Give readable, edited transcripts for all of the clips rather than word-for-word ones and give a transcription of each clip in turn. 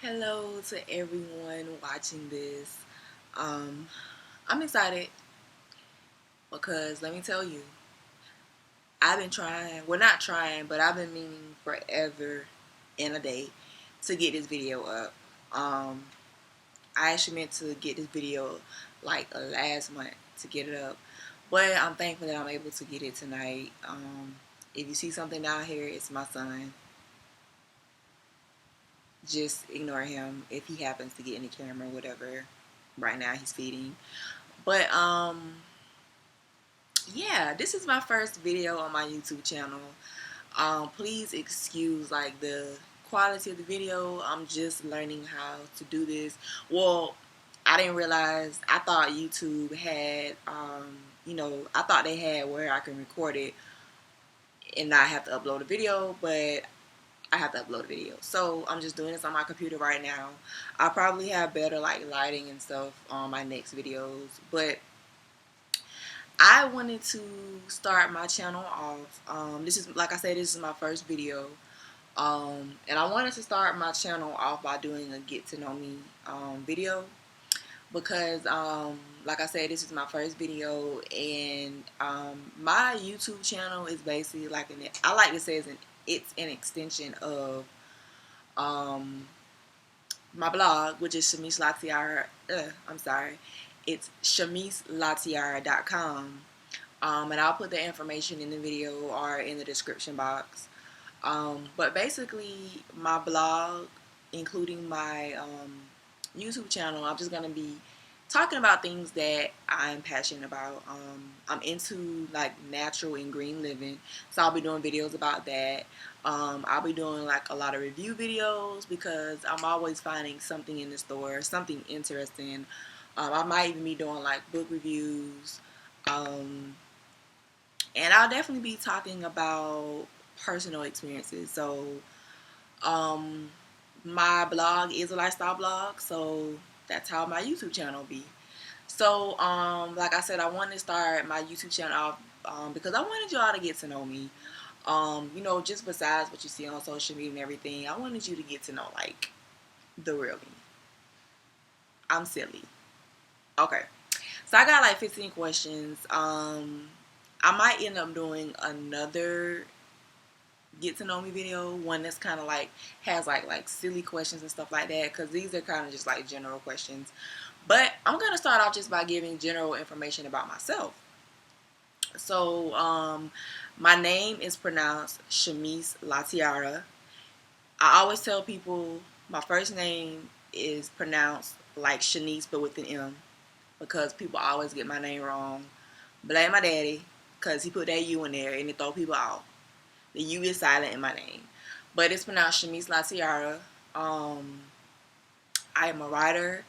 Hello to everyone watching this. Um, I'm excited because let me tell you, I've been trying, well, not trying, but I've been meaning forever and a day to get this video up. I actually meant to get this video like last month to get it up, but I'm thankful that I'm able to get it tonight. If you see something down here, it's my son. Just ignore him if he happens to get in the camera or whatever. Right now he's feeding. But yeah, this is my first video on my YouTube channel. Please excuse like the quality of the video. I'm just learning how to do this. Well, I didn't realize, I thought YouTube had I thought they had where I can record it and not have to upload a video, but I have to upload a video. So I'm just doing this on my computer right now. I'll probably have better like lighting and stuff on my next videos, but I wanted to start my channel off. This is, like I said, this is my first video. And I wanted to start my channel off by doing a get to know me video because, like I said, this is my first video, and my YouTube channel is basically like I like to say it's an extension of my blog, which is Shamise Latiara. I'm sorry, it's ShamiseLatiara.com. And I'll put the information in the video or in the description box. But basically, my blog, including my YouTube channel, I'm just going to be talking about things that I'm passionate about. I'm into like natural and green living, so I'll be doing videos about that. I'll be doing like a lot of review videos because I'm always finding something in the store, something interesting. I might even be doing like book reviews. And I'll definitely be talking about personal experiences. So, um, my blog is a lifestyle blog, so that's how my YouTube channel will be. So, like I said, I wanted to start my YouTube channel off because I wanted y'all to get to know me. Just besides what you see on social media and everything, I wanted you to get to know like the real me. I'm silly. Okay. So I got like 15 questions. I might end up doing another get to know me video, one that's kind of like has like silly questions and stuff like that, because these are kind of just like general questions. But I'm gonna start off just by giving general information about myself. So my name is pronounced Shamise Latiara. I always tell people my first name is pronounced like Shanice but with an M, because people always get my name wrong. Blame my daddy, because he put that U in there and it throw people off. The U is silent in my name. But it's pronounced Shamise Latiara. I am a writer.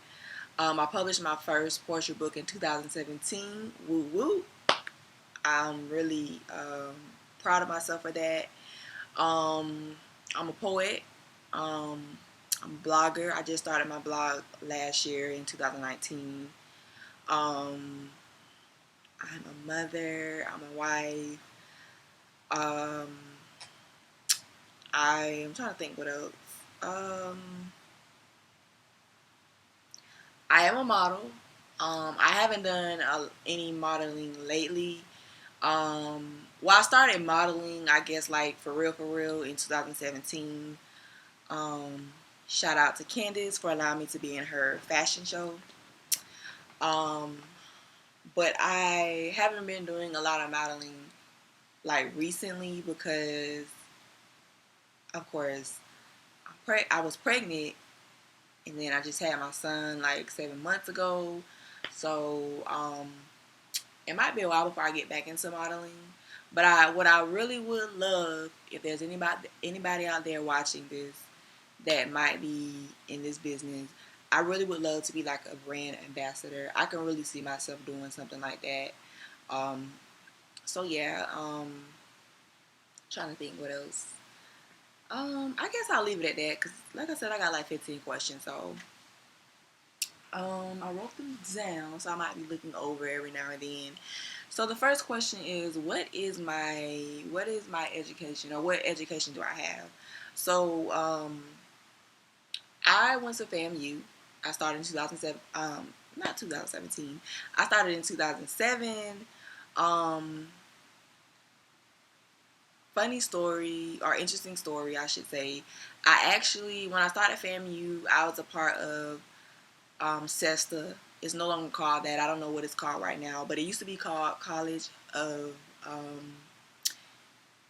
I published my first poetry book in 2017. Woo woo. I'm really proud of myself for that. I'm a poet. I'm a blogger. I just started my blog last year in 2019. I'm a mother. I'm a wife. Um, I'm trying to think what else. I am a model. I haven't done any modeling lately. I started modeling, I guess, like for real, in 2017. Shout out to Candace for allowing me to be in her fashion show. Um, but I haven't been doing a lot of modeling like recently because, of course, I was pregnant, and then I just had my son like 7 months ago. So it might be a while before I get back into modeling. But what I really would love, if there's anybody out there watching this that might be in this business, I really would love to be like a brand ambassador. I can really see myself doing something like that. Um, so yeah, trying to think what else. I guess I'll leave it at that because, like I said, I got like 15 questions. So I wrote them down, so I might be looking over every now and then. So the first question is, what is my education, or what education do I have? So I went to FAMU. I started in 2007. Not 2017. I started in 2007. Um, Funny story, or interesting story, I should say. I actually, when I started FAMU, I was a part of CESTA. It's no longer called that. I don't know what it's called right now, but it used to be called um,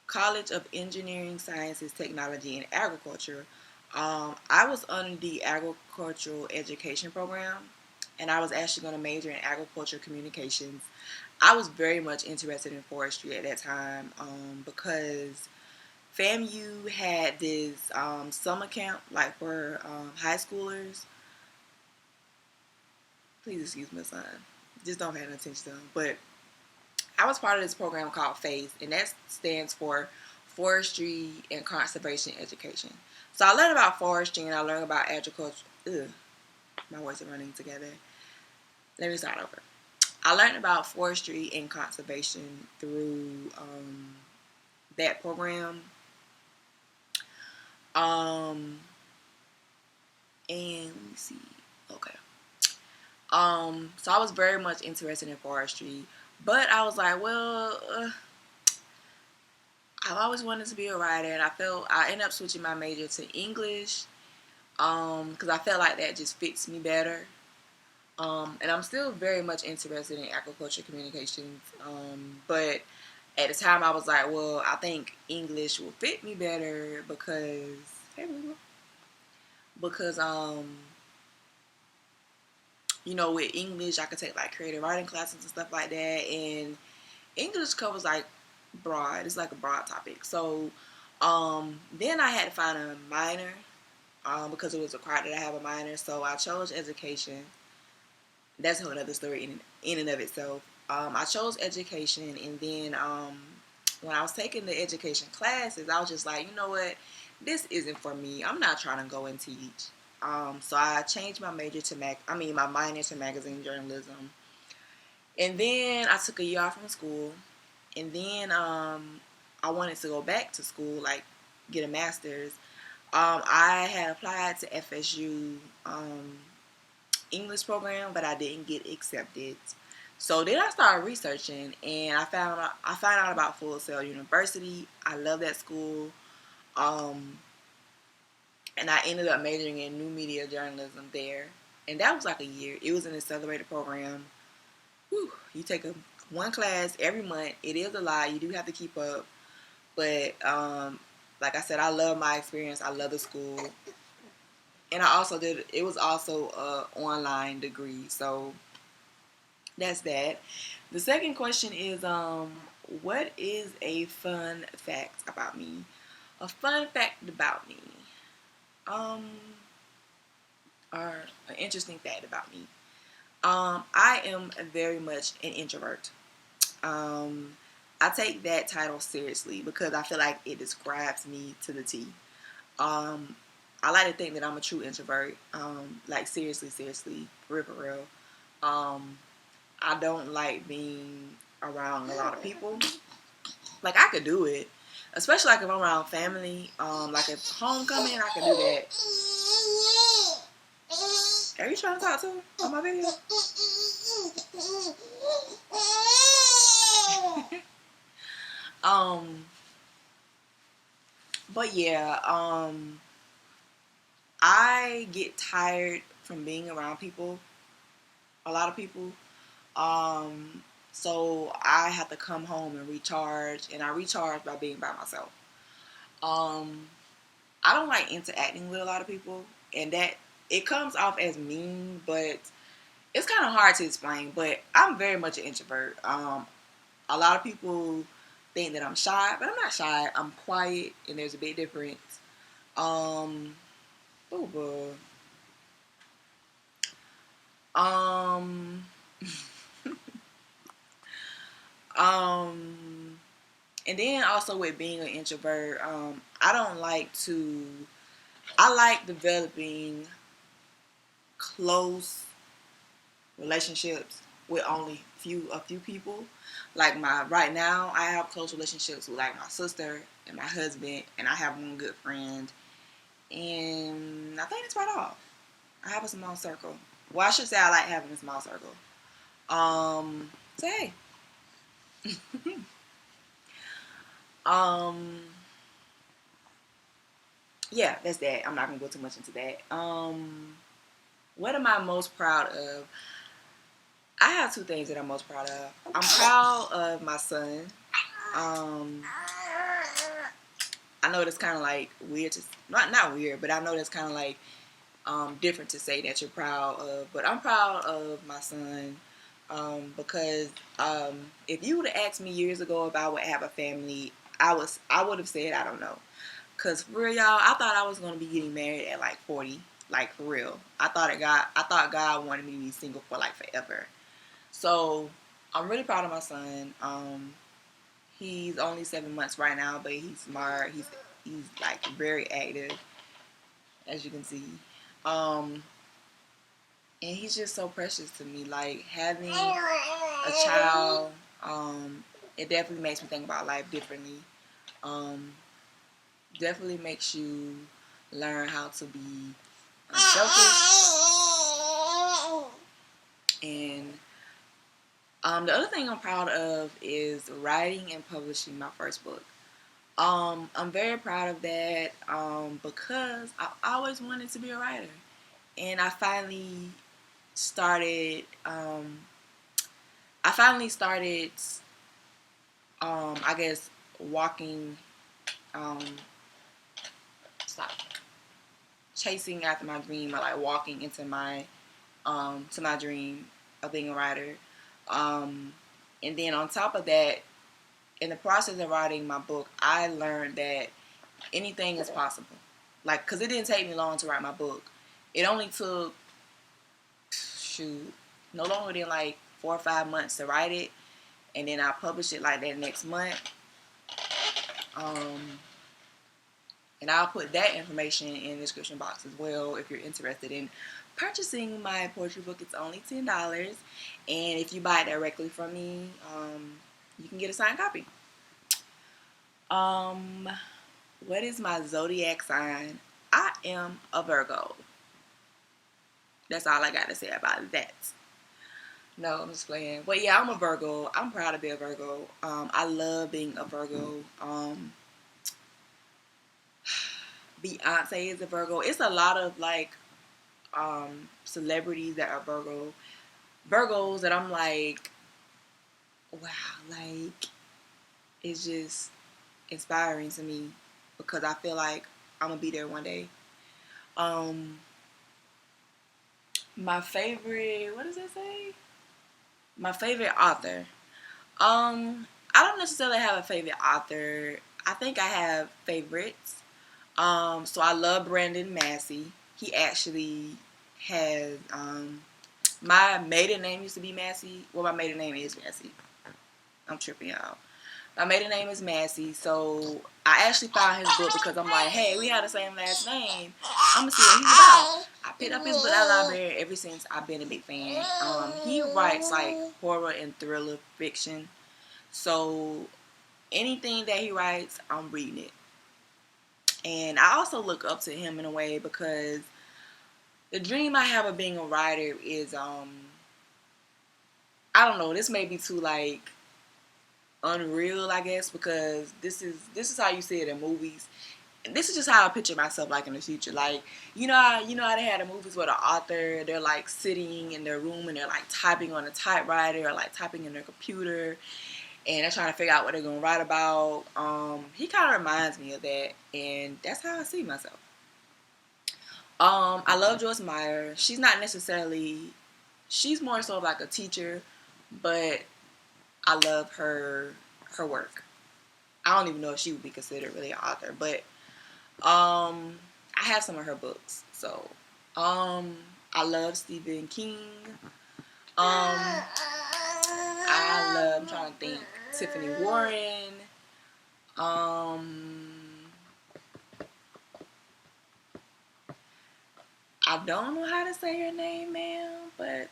College of Engineering, Sciences, Technology, and Agriculture. I was under the agricultural education program, and I was actually going to major in agriculture communications. I was very much interested in forestry at that time because FAMU had this summer camp, like for high schoolers. Please excuse my son. Just don't pay no attention to him. But I was part of this program called FACE, and that stands for Forestry and Conservation Education. So I learned about forestry and I learned about agriculture. Ugh, my words are running together. Let me start over. I learned about forestry and conservation through that program. Um, and let me see. Okay. So I was very much interested in forestry, but I was like, well, I've always wanted to be a writer, and I ended up switching my major to English, because I felt like that just fits me better. And I'm still very much interested in agriculture communications, but at the time I was like, well, I think English will fit me better because with English I could take like creative writing classes and stuff like that, and English covers like broad. It's like a broad topic. So then I had to find a minor because it was required that I have a minor. So I chose education. That's a whole other story in and of itself. I chose education, and then when I was taking the education classes, I was just like, you know what, this isn't for me. I'm not trying to go and teach. So I changed my major to my minor to magazine journalism, and then I took a year off from school, and then I wanted to go back to school, like get a master's. I had applied to FSU English program, but I didn't get accepted. So then I started researching, and I found out about Full Sail University. I love that school, um, and I ended up majoring in new media journalism there. And that was like a year. It was an accelerated program. Whew, you take one class every month. It is a lot. You do have to keep up, but like I said, I love my experience. I love the school, and I also did. It was also a online degree, so that's that. The second question is, what is a fun fact about me? A fun fact about me, um, or an interesting fact about me. I am very much an introvert. Um, I take that title seriously because I feel like it describes me to the T. Um, I like to think that I'm a true introvert. Like seriously, for real. Um, I don't like being around a lot of people. Like I could do it, especially like if I'm around family. Like at homecoming, I could do that. Are you trying to talk to him on my video? um, but yeah, I get tired from being around people, a lot of people. Um, so I have to come home and recharge, and I recharge by being by myself. Um, I don't like interacting with a lot of people, and that it comes off as mean, but it's kind of hard to explain. But I'm very much an introvert. A lot of people think that I'm shy, but I'm not shy. I'm quiet, and there's a big difference. Um, oh, boy. Um, um, and then also with being an introvert, I don't like to. I like developing close relationships with only a few people. Like my right now, I have close relationships with like my sister and my husband, and I have one good friend, and I think that's about all. I have a small circle. Well, I should say I like having a small circle. So hey. um, yeah, that's that. I'm not gonna go too much into that. What am I most proud of? I have two things that I'm most proud of. I'm proud of my son. Um, I know that's kind of like weird to not weird, but I know that's kind of like different to say that you're proud of. But I'm proud of my son because if you would have asked me years ago if I would have a family, I would have said I don't know. Cause for real, y'all, I thought I was gonna be getting married at like 40, like for real. I thought God wanted me to be single for like forever. So I'm really proud of my son. He's only 7 months right now, but he's smart. He's like very active, as you can see. Um, and he's just so precious to me. Like having a child, it definitely makes me think about life differently. Um, definitely makes you learn how to be unselfish. And the other thing I'm proud of is writing and publishing my first book. I'm very proud of that because I always wanted to be a writer, and I finally started. I finally started. I guess walking. Um, stop chasing after my dream, or like walking into my to my dream of being a writer. And then on top of that, in the process of writing my book, I learned that anything is possible. Like, cause it didn't take me long to write my book. It only took, no longer than like 4 or 5 months to write it, and then I published it like that next month. And I'll put that information in the description box as well if you're interested in purchasing my poetry book. It's only $10, and if you buy it directly from me, you can get a signed copy. What is my zodiac sign? I am a Virgo. That's all I got to say about that. No, I'm just playing. But yeah, I'm a Virgo. I'm proud to be a Virgo. I love being a Virgo. Beyonce is a Virgo. It's a lot of like celebrities that are Virgos that I'm like, wow, like it's just inspiring to me because I feel like I'm gonna be there one day. My favorite, what does it say? My favorite author. I don't necessarily have a favorite author. I think I have favorites. So I love Brandon Massey. He actually has my maiden name used to be Massey. Well, my maiden name is Massey. I'm tripping y'all. My maiden name is Massey, so I actually found his book because I'm like, hey, we have the same last name. I'm gonna see what he's about. I picked up his book at the library ever since I've been a big fan. He writes like horror and thriller fiction, so anything that he writes, I'm reading it. And I also look up to him in a way because the dream I have of being a writer is I don't know, this may be too like unreal, I guess, because this is how you see it in movies. And this is just how I picture myself like in the future. Like, you know how they had the movies where the author, they're like sitting in their room and they're like typing on a typewriter or like typing in their computer and they're trying to figure out what they're gonna write about. He kind of reminds me of that, and that's how I see myself. I love Joyce Meyer. She's more so like a teacher, but I love her work. I don't even know if she would be considered really an author, but I have some of her books. So I love Stephen King. I'm trying to think, Tiffany Warren. I don't know how to say her name, ma'am, but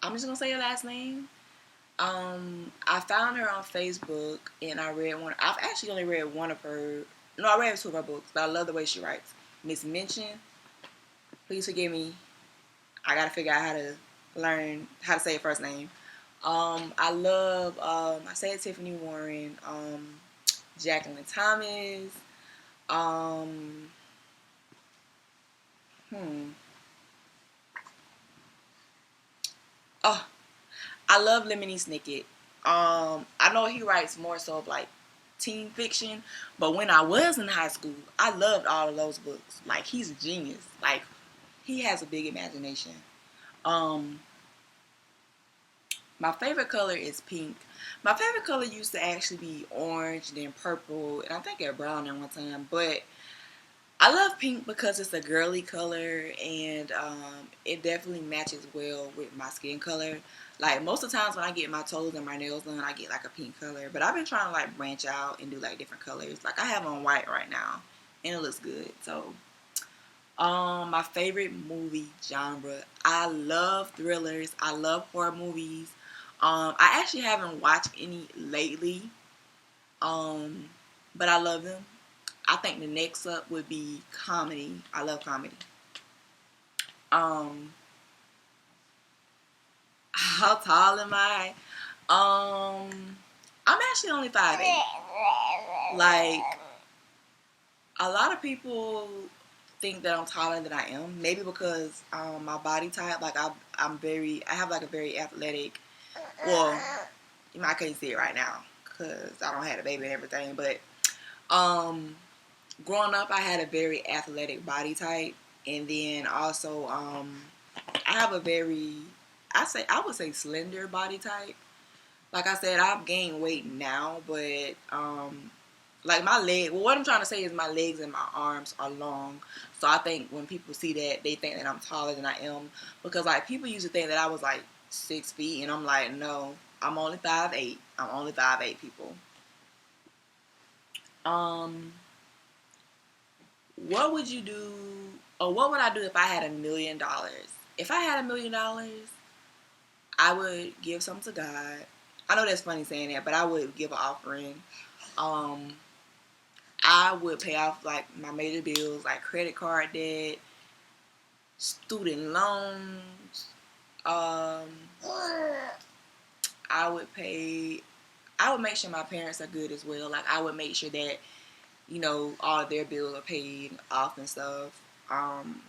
I'm just gonna say her last name. I found her on Facebook and I read one. I've actually only read one of her. No, I read two of her books, but I love the way she writes. Miss Minchin. Please forgive me. I gotta figure out how to learn how to say her first name. I love I said Tiffany Warren, Jacqueline Thomas. Um, hmm. Oh, I love Lemony Snicket. I know he writes more so of like teen fiction, but when I was in high school, I loved all of those books. Like he's a genius. Like he has a big imagination. Um, my favorite color is pink. My favorite color used to actually be orange, then purple, and I think it brown at one time. But I love pink because it's a girly color and it definitely matches well with my skin color. Like most of the times when I get my toes and my nails done, I get like a pink color. But I've been trying to like branch out and do like different colors. Like I have on white right now and it looks good. So my favorite movie genre. I love thrillers. I love horror movies. I actually haven't watched any lately. Um, but I love them. I think the next up would be comedy. I love comedy. Um, how tall am I? I'm actually only 5'8". Like a lot of people think that I'm taller than I am. Maybe because my body type. Like I have like a very athletic. Well, you might can't see it right now because I don't have a baby and everything. But um, growing up, I had a very athletic body type, and then also I have a very I would say slender body type. Like I said, I've gained weight now, but like my leg. Well, what I'm trying to say is my legs and my arms are long. So I think when people see that, they think that I'm taller than I am because like people used to think that I was like 6 feet, and I'm like, no, I'm only 5'8". I'm only 5'8", people. Um, what would you do, or what would I do if I had $1 million? If I had $1 million, I would give some to God. I know that's funny saying that, but I would give an offering. Um, I would pay off like my major bills, like credit card debt, student loans. Um, I would pay. I would make sure my parents are good as well. Like I would make sure that all of their bills are paid off and stuff. And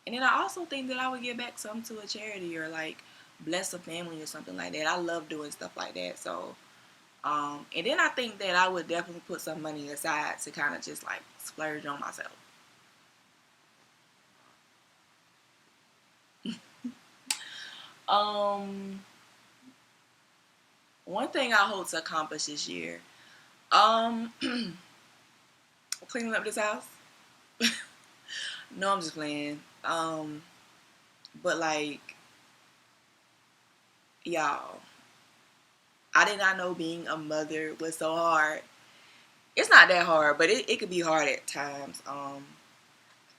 then I also think that I would give back something to a charity or like bless a family or something like that. I love doing stuff like that. So, and then I think that I would definitely put some money aside to kind of just like splurge on myself. Um, One thing I hope to accomplish this year, um, cleaning up this house. No, I'm just playing. But like, y'all, I did not know being a mother was so hard. It's not that hard, but it could be hard at times.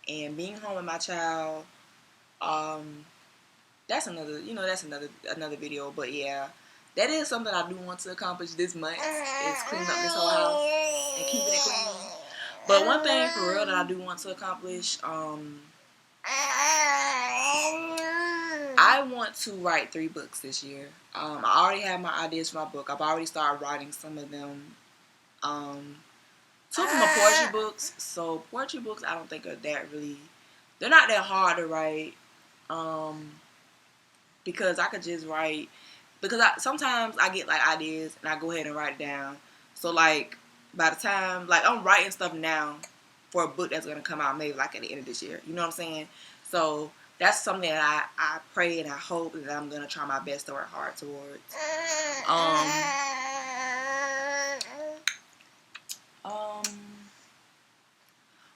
And being home with my child, um, that's another video. But yeah, that is something I do want to accomplish this month is cleaning up this whole house and keeping it clean. But one thing for real that I do want to accomplish, I want to write 3 books this year. I already have my ideas for my book. I've already started writing some of them. Um, Two of them are poetry books. So poetry books, I don't think are that really. They're not that hard to write. Um, because I could just write. Because sometimes I get like ideas and I go ahead and write it down. So like by the time like I'm writing stuff now for a book that's gonna come out maybe like at the end of this year. You know what I'm saying? So that's something that I pray and I hope that I'm gonna try my best to work hard towards. Um,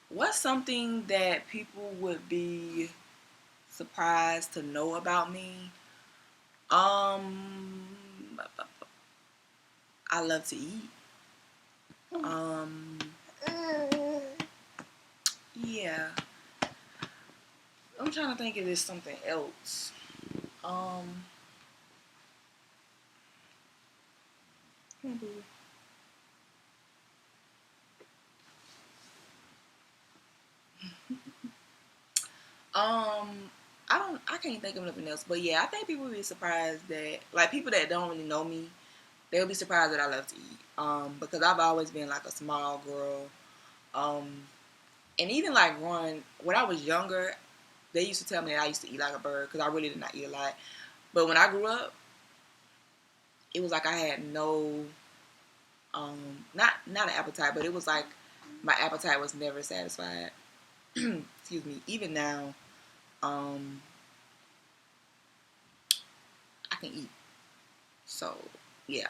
what's something that people would be surprised to know about me? Um, I love to eat. Um, yeah. I'm trying to think if there's something else. Um, I can't think of nothing else. But yeah, I think people would be surprised that, like, people that don't really know me, they'll be surprised that I love to eat. Because I've always been like a small girl. Um, and even like growing when I was younger, they used to tell me that I used to eat like a bird because I really did not eat a lot. But when I grew up, it was like I had no, not an appetite, but it was like my appetite was never satisfied. Excuse me. Even now, um, I can eat. So yeah.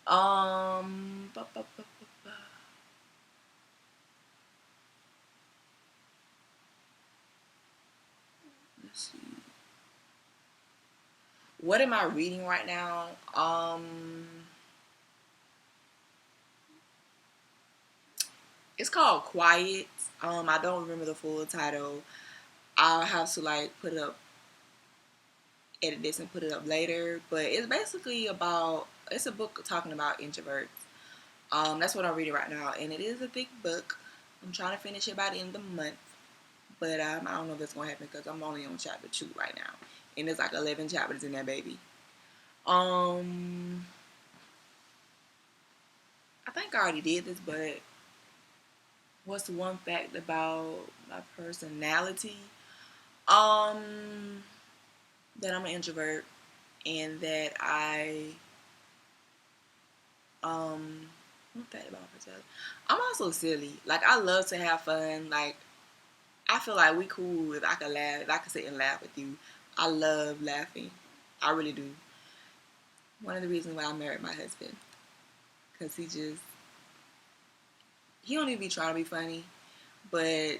Ba, ba, ba, ba, ba. Let's see. What am I reading right now? It's called Quiet. I don't remember the full title. I'll have to like put it up, edit this and put it up later. But it's basically about, it's a book talking about introverts. That's what I'm reading right now, and it is a thick book. I'm trying to finish it by the end of the month, but I don't know if it's gonna happen because I'm only on chapter 2 right now, and there's like 11 chapters in that baby. Um, I think I already did this, but what's one fact about my personality? Um, that I'm an introvert and that one fact about my personality. I'm also silly. Like, I love to have fun. Like, I feel like we cool if I could laugh, if I could sit and laugh with you. I love laughing. I really do. One of the reasons why I married my husband, because he don't even be trying to be funny, but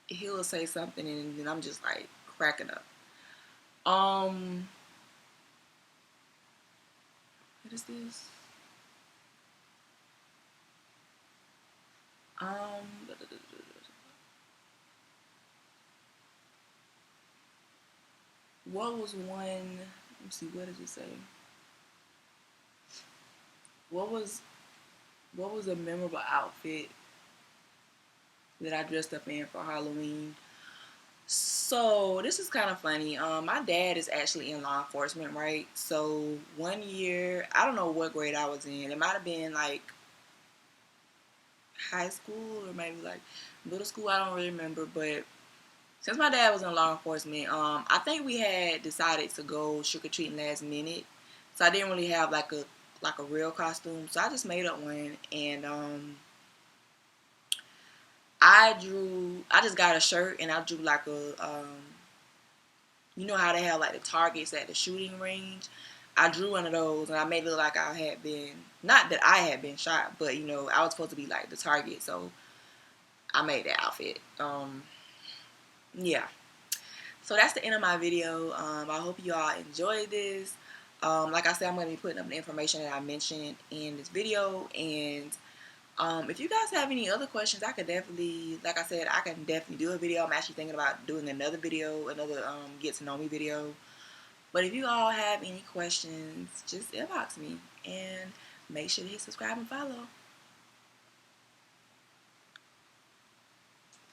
he'll say something and then I'm just like cracking up. Um, what is this? Um, what was one? Let me see. What did it say? What was what was a memorable outfit that I dressed up in for Halloween? So this is kind of funny. My dad is actually in law enforcement, right? So one year, I don't know what grade I was in. It might have been like high school or maybe like middle school. I don't really remember. But since my dad was in law enforcement, I think we had decided to go trick or treating last minute. So I didn't really have like a real costume. So I just made up one, and I just got a shirt and I drew like a you know how they have like the targets at the shooting range. I drew one of those and I made it look like I had been, not that I had been shot, but you know I was supposed to be like the target, so I made that outfit. Yeah. So that's the end of my video. I hope you all enjoyed this. Like I said, I'm going to be putting up the information that I mentioned in this video, and if you guys have any other questions, I could definitely, like I said, I can definitely do a video. I'm actually thinking about doing another video, another get to know me video. But if you all have any questions, just inbox me and make sure to hit subscribe and follow.